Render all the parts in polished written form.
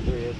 There he is.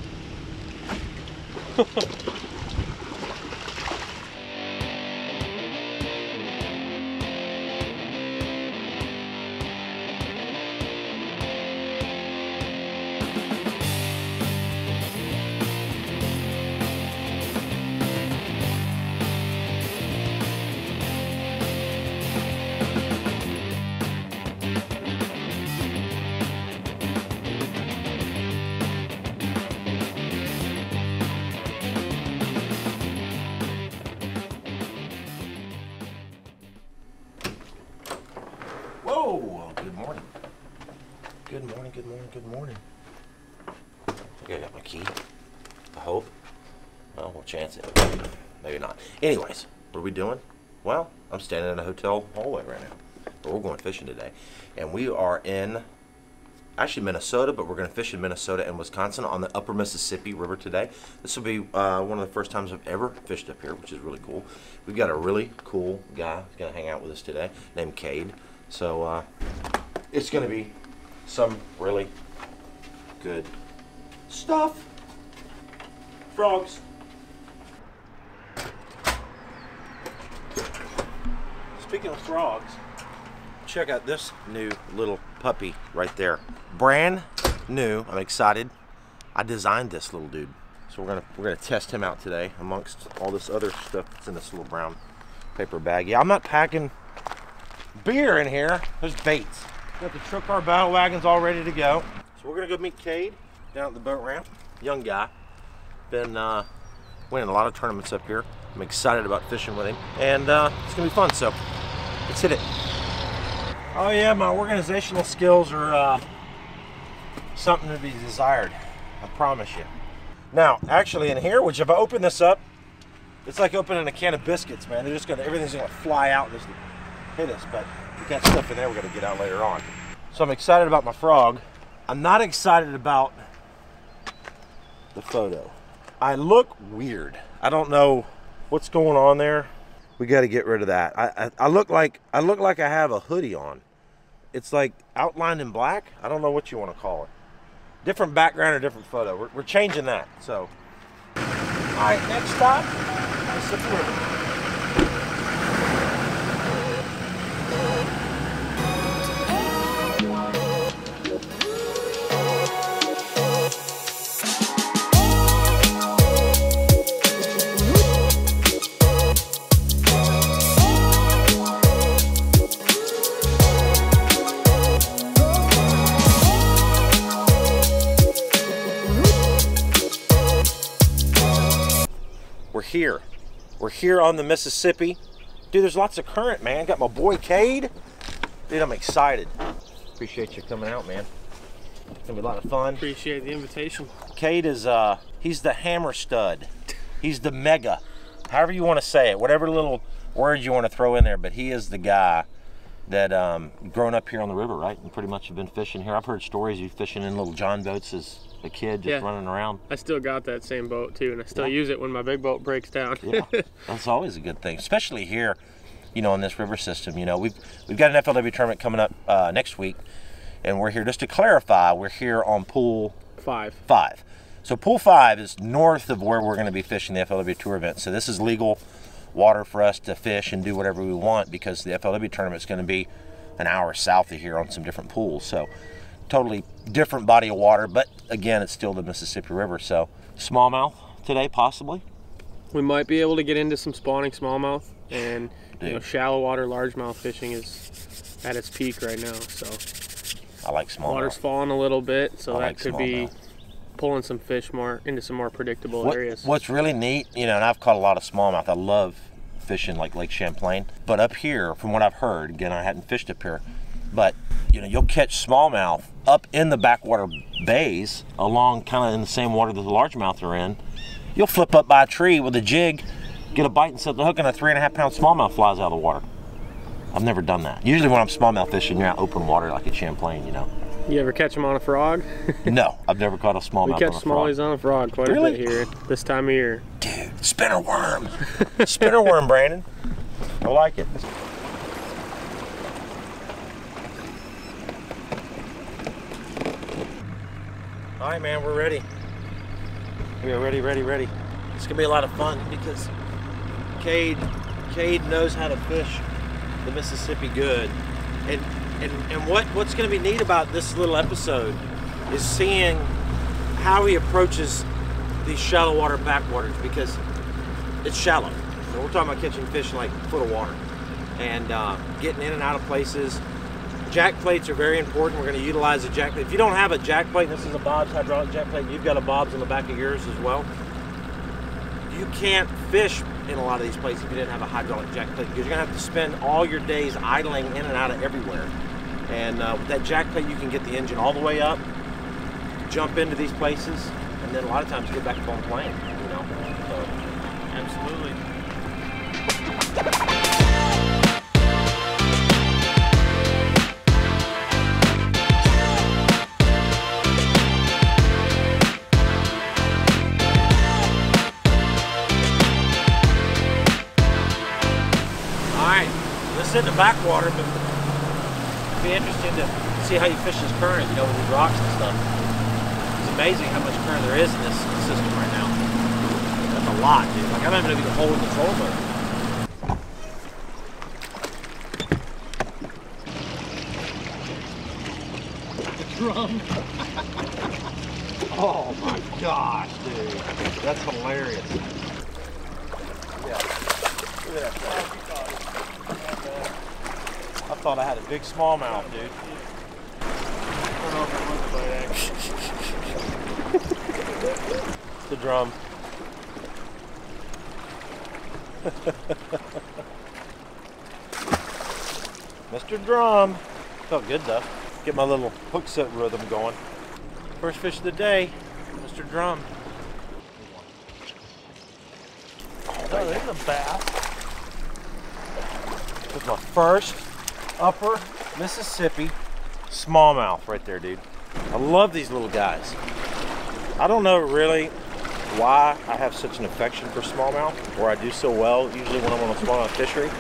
Whoa, good morning. Good morning, good morning, good morning. I think I got my key, I hope. Well, we'll chance it. Maybe not. Anyways, what are we doing? Well, I'm standing in a hotel hallway right now. But we're going fishing today. And we are in, actually Minnesota, but we're going to fish in Minnesota and Wisconsin on the upper Mississippi River today. This will be one of the first times I've ever fished up here, which is really cool. We've got a really cool guy who's going to hang out with us today named Cade. So it's going to be some really good stuff. Frogs. Speaking of frogs, check out this new little puppy right there. Brand new. I'm excited. I designed this little dude. So we're gonna test him out today amongst all this other stuff that's in this little brown paper bag. Yeah, I'm not packing beer in here. There's baits. Got the truck car battle wagons all ready to go. So we're gonna go meet Cade down at the boat ramp. Young guy. Been winning a lot of tournaments up here. I'm excited about fishing with him, and it's gonna be fun. So let's hit it. Oh yeah, my organizational skills are something to be desired. I promise you. Now, actually, in here, which if I open this up, it's like opening a can of biscuits, man. They're just gonna, everything's gonna fly out and just hit us. But we got stuff in there we're gonna get out later on. So I'm excited about my frog. I'm not excited about the photo. I look weird. I don't know what's going on there. We got to get rid of that. I look like I have a hoodie on. It's like outlined in black. I don't know what you want to call it. Different background or different photo. We're changing that. So, all right, next stop, Mississippi River. We're here on the Mississippi. Dude, there's lots of current, man. Got my boy Cade. Dude, I'm excited. Appreciate you coming out, man. It's gonna be a lot of fun. Appreciate the invitation. Cade is, he's the hammer stud. He's the mega. However you want to say it, whatever little words you want to throw in there, but he is the guy that grown up here on the river, right? And pretty much have been fishing here. I've heard stories of you fishing in little John boats as a kid, just running around. I still got that same boat too, and I still use it when my big boat breaks down. Yeah, that's always a good thing, especially here, you know, in this river system. You know, we've got an FLW tournament coming up next week, and we're here, just to clarify, we're here on pool 5. So pool 5 is north of where we're going to be fishing the FLW tour event. So this is legal water for us to fish and do whatever we want, because the FLW tournament is going to be an hour south of here on some different pools. So totally different body of water, but again, it's still the Mississippi River. So smallmouth today, possibly. We might be able to get into some spawning smallmouth, and you know, shallow water largemouth fishing is at its peak right now. So I like smallmouth. Water's falling a little bit, so that could be pulling some fish more into some more predictable areas. What's really neat, you know, and I've caught a lot of smallmouth. I love fishing like Lake Champlain, but up here, from what I've heard, again, I hadn't fished up here, but you know, you'll catch smallmouth up in the backwater bays, along kind of in the same water that the largemouth are in. You'll flip up by a tree with a jig, get a bite and set the hook, and a 3.5-pound smallmouth flies out of the water. I've never done that. Usually when I'm smallmouth fishing, you're out open water like at Champlain, you know. You ever catch them on a frog? No, I've never caught a smallmouth on a frog. We catch smallies on a frog quite a bit here this time of year. Dude, spinner worm. Spinner worm, Brandon. I like it. All right, man, we're ready. We are ready, ready, ready. It's gonna be a lot of fun because Cade knows how to fish the Mississippi good. And what's gonna be neat about this little episode is seeing how he approaches these shallow water backwaters, because it's shallow. So we're talking about catching fish in like a foot of water and getting in and out of places. Jack plates are very important. We're going to utilize a jack plate. If you don't have a jack plate, this is a Bob's hydraulic jack plate, you've got a Bob's on the back of yours as well. You can't fish in a lot of these places if you didn't have a hydraulic jack plate, because you're going to have to spend all your days idling in and out of everywhere. And with that jack plate, you can get the engine all the way up, jump into these places, and then a lot of times get back up on the plane, you know. So, Absolutely. Sit in the backwater, but it'd be interesting to see how you fish this current, you know, with these rocks and stuff. It's amazing how much current there is in this system right now. That's a lot, dude. Like, I don't even know if you can hold the controls over. The drum. Oh my gosh, dude. That's hilarious. Yeah. Look at that thing. I thought I had a big smallmouth, dude. I don't know if it was a bite, actually. The drum. Mr. Drum. Felt good though. Get my little hook set rhythm going. First fish of the day, Mr. Drum. Oh, there's a bass. This is my first upper Mississippi smallmouth right there, dude. I love these little guys. I don't know really why I have such an affection for smallmouth, or I do so well usually when I'm on a smallmouth fishery.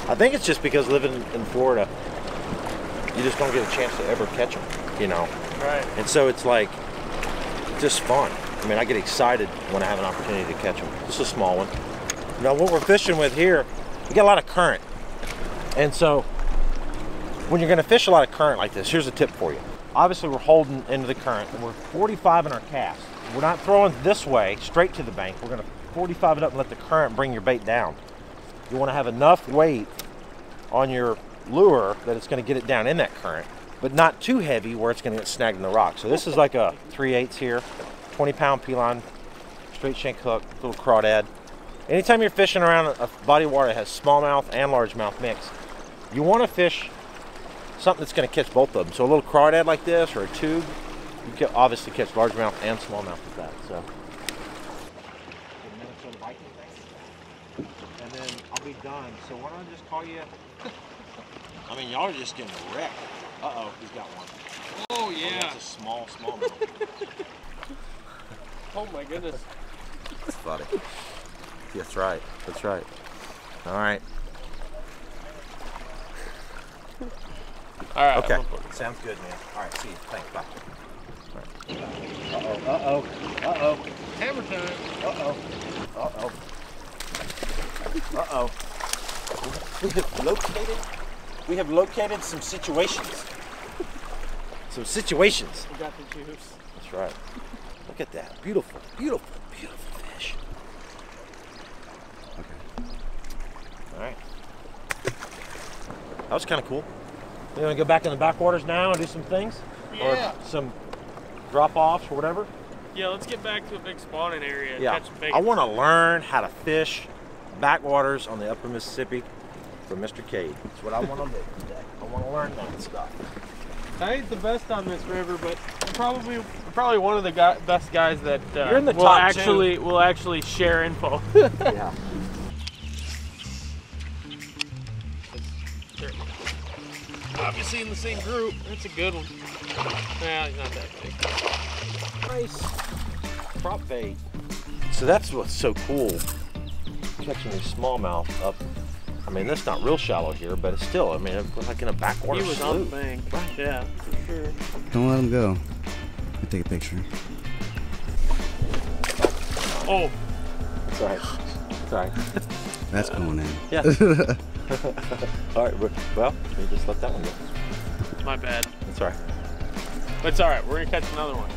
I think it's just because living in Florida, you just don't get a chance to ever catch them, you know. Right. And so it's like just fun. I mean, I get excited when I have an opportunity to catch them. This is a small one. Now, what we're fishing with here, we got a lot of current. And so when you're going to fish a lot of current like this, here's a tip for you. Obviously, we're holding into the current, and we're 45 in our cast. We're not throwing this way straight to the bank. We're going to 45 it up and let the current bring your bait down. You want to have enough weight on your lure that it's going to get it down in that current, but not too heavy where it's going to get snagged in the rock. So this is like a 3/8 here, 20-pound P-line, straight shank hook, little crawdad. Anytime you're fishing around a body of water that has smallmouth and largemouth mix, you want to fish something that's going to catch both of them. So a little crawdad like this or a tube, you can obviously catch largemouth and smallmouth with that. So, and then I'll be done. So why don't I just call you? I mean, y'all are just getting wrecked. Uh-oh, he's got one. Oh yeah. Oh, that's a smallmouth. Oh my goodness. That's funny. That's right. That's right. All right. All right. Okay. Sounds good, man. All right. See you. Thanks. Bye. All right. Uh-oh. Uh-oh. Uh-oh. Hammer time. Uh-oh. Uh-oh. Uh-oh. We have located some situations. Some situations. We got the juice. That's right. Look at that. Beautiful, beautiful, beautiful fish. Okay. All right. That was kind of cool. You want to go back in the backwaters now and do some things? Yeah. Or some drop-offs or whatever? Yeah, let's get back to a big spawning area and Yeah. catch some bait. I want to learn how to fish backwaters on the upper Mississippi from Mr. Cade. That's what I want to do today. I want to learn that stuff. I ain't the best on this river, but I'm probably one of the best guys that You're in the will top actually share info. Yeah. Obviously in the same group. That's a good one. Nah, he's not that big. Nice prop bait. So that's what's so cool, catching these smallmouth up. I mean, that's not real shallow here, but it's still, I mean, it's like in a backwater He was slough. on the bank. Right. Yeah, for sure. Don't let him go. I'll take a picture. Oh. It's all right. It's all right. That's going in. Yeah. All right. Well, we just let that one go. My bad. That's all right. But it's all right. We're gonna catch another one.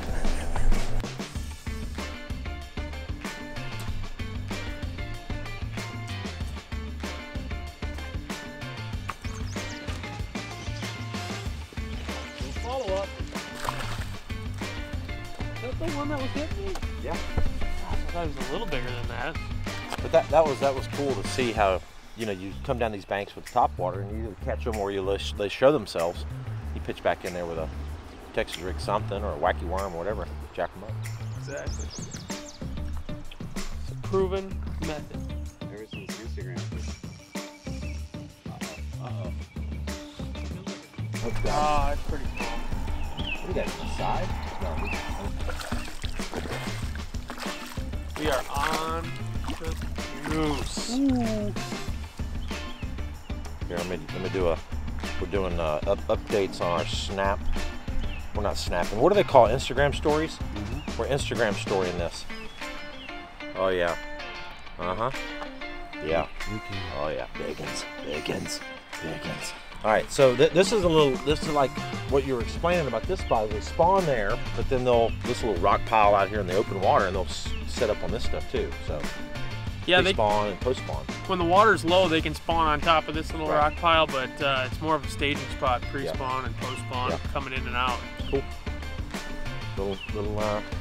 Follow up. Is that the one that was hitting me? Yeah. I thought it was a little bigger than that. But that was cool to see how, you know, you come down these banks with top water and you either catch them or they show themselves. You pitch back in there with a Texas rig something or a wacky worm or whatever, jack them up. Exactly. It's a proven method. Ever since Instagram. Uh-oh. Oh, it's pretty small. What do you got, the side? No, We are on the goose. Ooh. Here, let me do we're doing updates on our snap. We're not snapping. What do they call it? Instagram stories? Mm-hmm. We're Instagram storying this. Oh yeah. Uh-huh. Yeah. Okay. Oh yeah. Bacons. All right, so this is like what you were explaining about this spot. They spawn there, but then this little rock pile out here in the open water, and they'll set up on this stuff too. So Yeah, they spawn and post spawn. When the water's low, they can spawn on top of this little Right. rock pile, but it's more of a staging spot, pre-spawn and post-spawn, Yeah. coming in and out. Cool. Little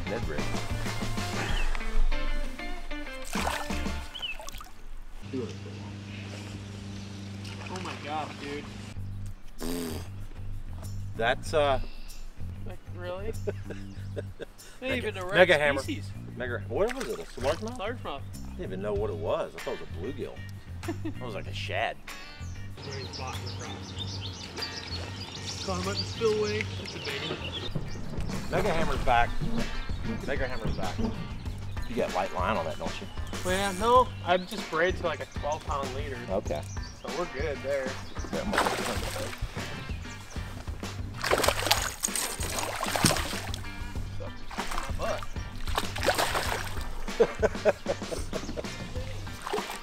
Ned rig. Oh my gosh, dude. That's Like, really? Not even a Mega rare hammer. species. what was it? A largemouth? Largemouth. I didn't even know what it was. I thought it was a bluegill. It was like a shad. Great spot in the front. Caught him at the spillway. That's a big one. Mega hammer's back. Mega hammer's back. You got light line on that, don't you? Well, yeah, no, I just braid to like a 12-pound leader, Okay. so we're good there. That might be something.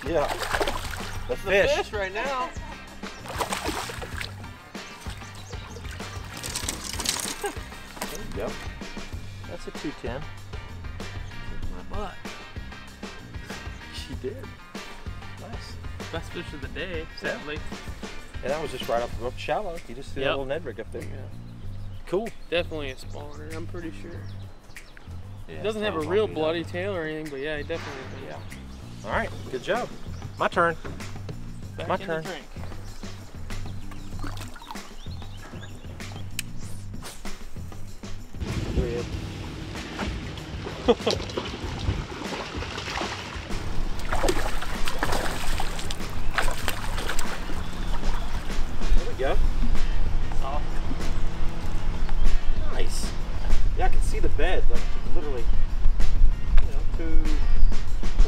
Yeah. That's the Fish right now. There you go. That's a 210. My butt. She did. Nice. Best fish of the day, sadly. And that was just right up shallow. You just see that Yep. little Ned rig up there. Yeah. Cool. Definitely a spawner, I'm pretty sure. Yeah, It doesn't have a real bloody tail or anything, but yeah, he definitely is. Yeah. All right. Good job. My turn. Back My in turn. the drink. Red. There we go. Soft. Nice. Yeah, I can see the bed. Like literally, 2,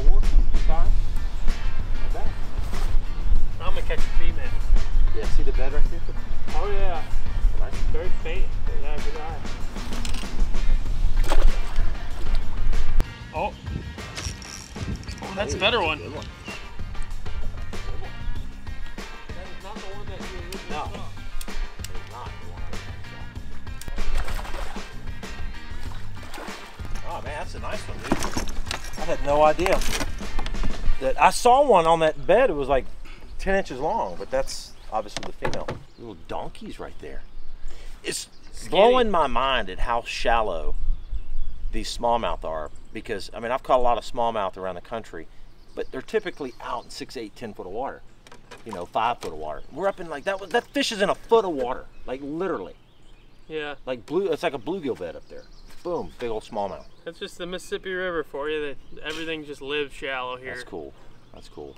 4, 5. Not bad. I'm gonna catch a female. Yeah, see the bed right there? Oh yeah. Nice. Very faint, but yeah, good eye. Oh. Oh, that's a better one. Good one. That is not the one that you originally No. saw. It's not the one. Oh man, that's a nice one, dude. I had no idea. I saw one on that bed. It was like 10 inches long, but that's obviously the female. Little donkeys right there. It's blowing my mind at how shallow these smallmouth are, because I mean I've caught a lot of smallmouth around the country, but they're typically out in 6, 8, 10 foot of water. 5 foot of water. We're up in like that fish is in a foot of water, like literally. Yeah. Like it's like a bluegill bed up there. Boom, big old smallmouth. That's just the Mississippi River for you. That everything just lives shallow here. That's cool. That's cool.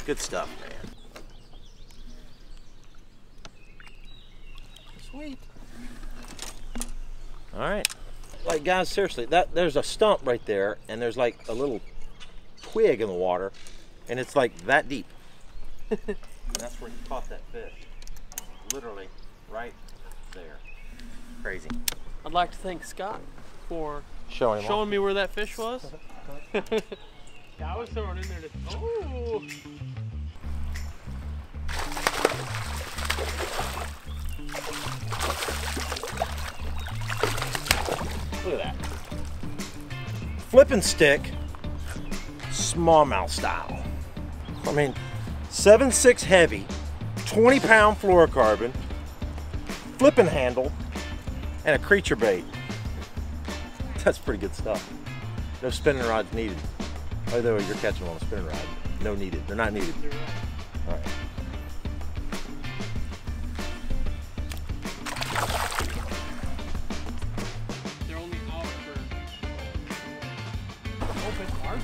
Good stuff, man. Sweet. All right. Like guys, seriously, there's a stump right there, and there's like a little twig in the water, and it's like that deep. And that's where he caught that fish. Literally, right there. Crazy. I'd like to thank Scott for Showing me where that fish was. Yeah, I was throwing in there to. Oh! Look at that. Flipping stick, smallmouth style. I mean, 7.6 heavy, 20-pound fluorocarbon, flipping handle, and a creature bait. That's pretty good stuff. No spinning rods needed. Although you're catching them on a spinning rod. No needed. They're not needed. All right. They're only out for open hard.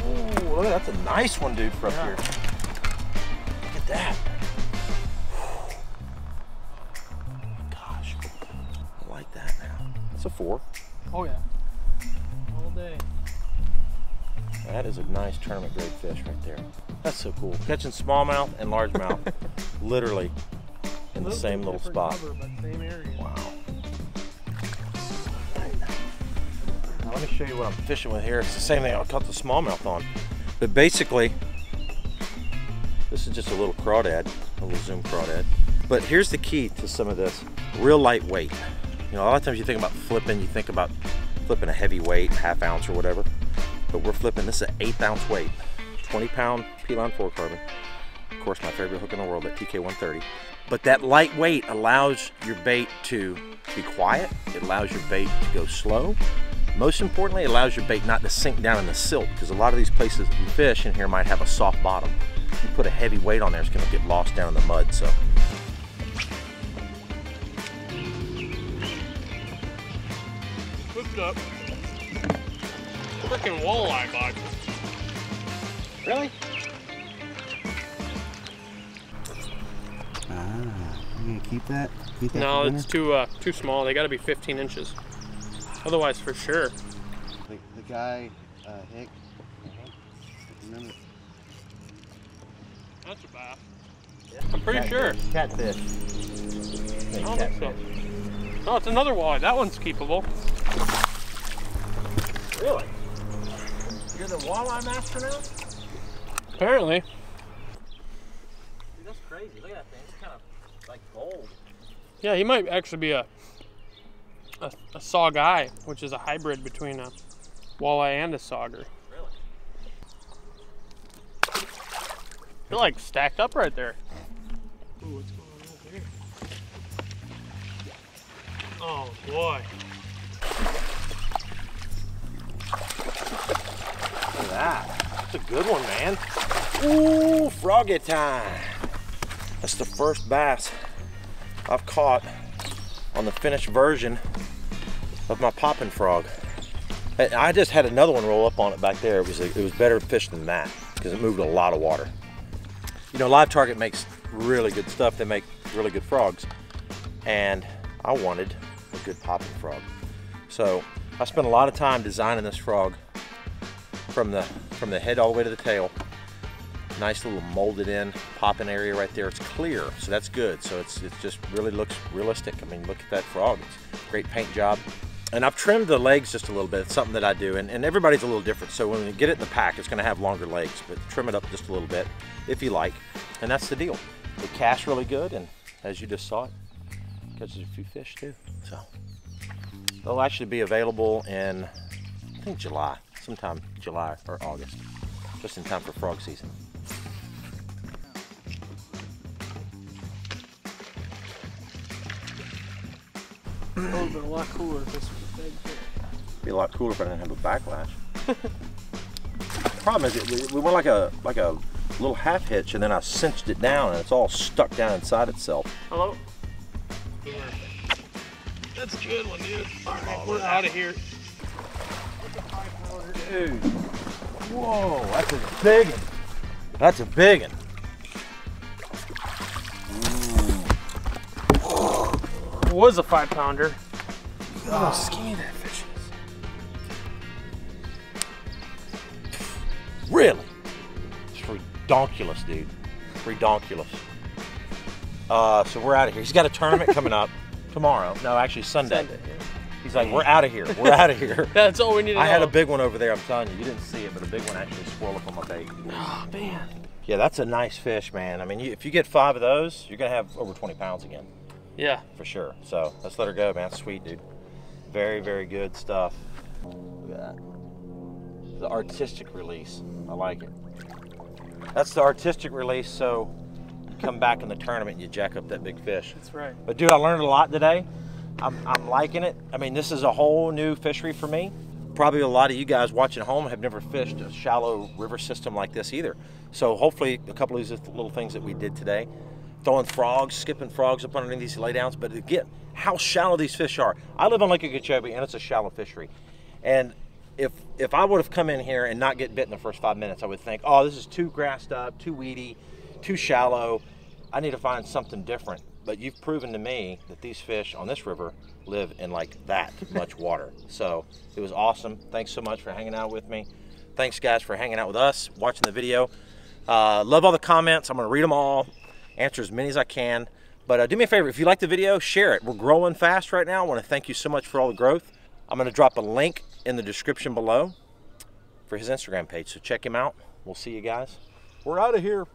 Ooh, that's a nice one, dude, for up here. Look at that. Gosh, I like that now. That's a 4. Oh yeah. All day. That is a nice tournament grade fish right there. That's so cool. Catching smallmouth and largemouth literally in the same little spot. Cover, but same area. Wow. Now let me show you what I'm fishing with here. It's the same thing I caught the smallmouth on. But basically, this is just a little crawdad, a little zoom crawdad. But here's the key to some of this, real lightweight. You know, a lot of times you think about flipping, you think about flipping a heavy weight, ½ ounce or whatever. But we're flipping, this is an 1/8 ounce weight, 20-pound P-line fluorocarbon. Of course, my favorite hook in the world, that TK130. But that lightweight allows your bait to be quiet. It allows your bait to go slow. Most importantly, it allows your bait not to sink down in the silt, because a lot of these places that you fish in here might have a soft bottom. If you put a heavy weight on there, it's going to get lost down in the mud. So. Hooked up. Freaking walleye bug. Really? You gonna keep that? Keep that No, for it's dinner? too small. They got to be 15 inches. Otherwise, for sure. The guy, Hick. Remember? That's a bass. I'm pretty sure. Catfish. I don't think so. No, it's another walleye. That one's keepable. Really? You're the walleye master now? Apparently. Dude, that's crazy. Look at that thing. It's kind of like gold. Yeah, he might actually be a saw guy, which is a hybrid between a walleye and a sauger. Really? They're like stacked up right there. Ooh, what's going on over here? Oh boy. Look at that. That's a good one, man. Ooh, froggy time. That's the first bass I've caught on the finished version of my popping frog. I just had another one roll up on it back there. It was better fish than that because it moved a lot of water. You know, Live Target makes really good stuff. They make really good frogs, and I wanted a good popping frog. So I spent a lot of time designing this frog from the head all the way to the tail. Nice little molded in popping area right there. It's clear, so that's good. So it just really looks realistic. I mean, look at that frog. It's a great paint job. And I've trimmed the legs just a little bit. It's something that I do, and everybody's a little different. So when you get it in the pack, it's going to have longer legs, but trim it up just a little bit if you like. And that's the deal. It casts really good, and as you just saw it, catches a few fish too. So they'll actually be available in, I think, July, sometime July or August, just in time for frog season. It would have been a lot cooler if this was a big fish. Be a lot cooler if I didn't have a backlash. The problem is we went like a little half hitch, and then I cinched it down, and it's all stuck down inside itself. Hello? That's a good one, dude. All right, we're out of here. Dude, whoa, that's a big one. That's a big one. It was a 5-pounder. Look how skinny that fish is. Really? It's redonkulous, dude. Redonkulous. So we're out of here. He's got a tournament coming up tomorrow. No, actually Sunday. Yeah. He's like, we're out of here. We're out of here. That's all we need to know. I had a big one over there, I'm telling you. You didn't see it, but a big one actually swirled up on my bait. Oh, man. Yeah, that's a nice fish, man. I mean, if you get 5 of those, you're going to have over 20 pounds again. Yeah. For sure. So let's let her go, man. Sweet, dude. Very, very good stuff. Look at that. The artistic release. I like it. That's the artistic release, so you come back in the tournament and you jack up that big fish. That's right. But dude, I learned a lot today. I'm liking it. I mean, this is a whole new fishery for me. Probably a lot of you guys watching at home have never fished a shallow river system like this either. So hopefully a couple of these little things that we did today, throwing frogs, skipping frogs up underneath these laydowns, but again, how shallow these fish are. I live on Lake Okeechobee and it's a shallow fishery. And if I would have come in here and not get bit in the first 5 minutes, I would think, oh, this is too grassed up, too weedy, too shallow. I need to find something different. But you've proven to me that these fish on this river live in like that much water. So it was awesome. Thanks so much for hanging out with me. Thanks guys for hanging out with us, watching the video. Love all the comments. I'm gonna read them all, answer as many as I can. But do me a favor, if you like the video, share it. We're growing fast right now. I wanna thank you so much for all the growth. I'm gonna drop a link in the description below for his Instagram page. So check him out. We'll see you guys. We're out of here.